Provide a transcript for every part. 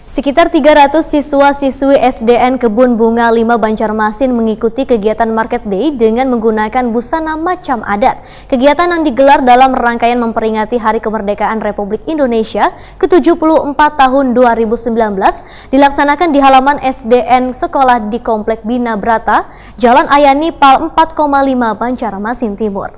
Sekitar 300 siswa-siswi SDN Kebun Bunga 5 Banjarmasin mengikuti kegiatan Market Day dengan menggunakan busana macam adat. Kegiatan yang digelar dalam rangkaian memperingati Hari Kemerdekaan Republik Indonesia ke-74 tahun 2019 dilaksanakan di halaman SDN sekolah di Komplek Bina Brata, Jalan Ayani Pal 4,5 Banjarmasin Timur.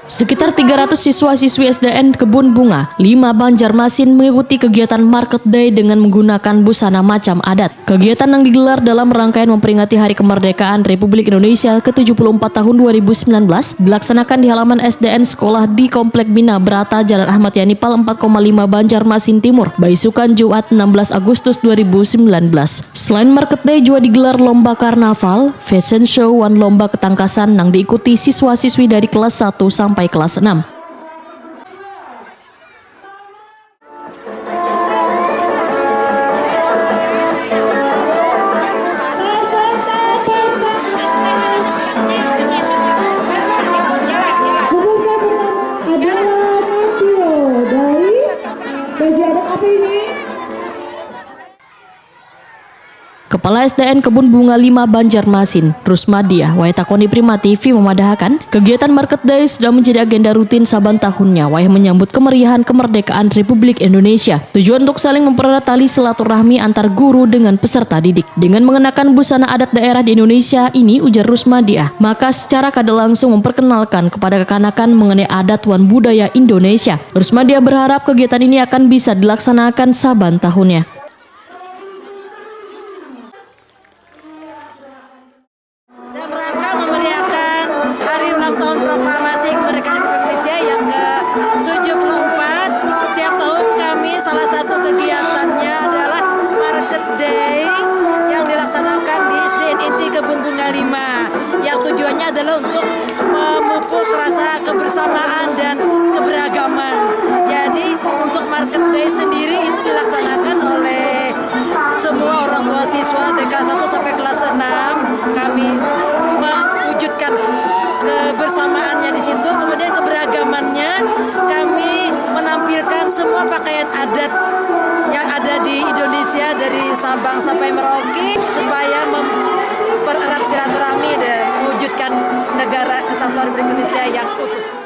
Sekitar 300 siswa-siswi SDN Kebun Bunga 5 Banjarmasin mengikuti kegiatan Market Day dengan menggunakan busana macam adat. Kegiatan yang digelar dalam rangkaian memperingati Hari Kemerdekaan Republik Indonesia ke-74 tahun 2019 dilaksanakan di halaman SDN sekolah di Komplek Bina Brata, Jalan Ahmad Yani Pal 4,5 Banjarmasin Timur, Baisukan, Jumat 16 Agustus 2019. Selain Market Day juga digelar lomba karnaval, fashion show, dan lomba ketangkasan yang diikuti siswa-siswi dari kelas 1 sampai kelas 6. Kepala SDN Kebun Bunga 5 Banjarmasin, Rusmadiah, Waitakoni Prima TV memadahkan kegiatan Market Day sudah menjadi agenda rutin saban tahunnya wayah menyambut kemeriahan kemerdekaan Republik Indonesia. Tujuan untuk saling mempererat tali silaturahmi antar guru dengan peserta didik. Dengan mengenakan busana adat daerah di Indonesia ini, ujar Rusmadiah, maka secara kada langsung memperkenalkan kepada kekanakan mengenai adat dan budaya Indonesia. Rusmadiah berharap kegiatan ini akan bisa dilaksanakan saban tahunnya. Memeriahkan Hari Ulang Tahun Proklamasi Kemerdekaan Republik Indonesia yang ke-74. Setiap tahun kami salah satu kegiatannya adalah Market Day yang dilaksanakan di SDN Inti Kebun Bunga 5, yang tujuannya adalah untuk memupuk rasa kebersamaan dan keberagaman. Jadi untuk Market Day sendiri itu dilaksanakan oleh semua orang tua siswa dari kelas 1 sampai kelas 6. Kami mewujudkan kebersamaannya di situ, kemudian keberagamannya kami menampilkan semua pakaian adat yang ada di Indonesia dari Sabang sampai Merauke supaya mempererat silaturahmi dan mewujudkan negara kesatuan Republik Indonesia yang utuh.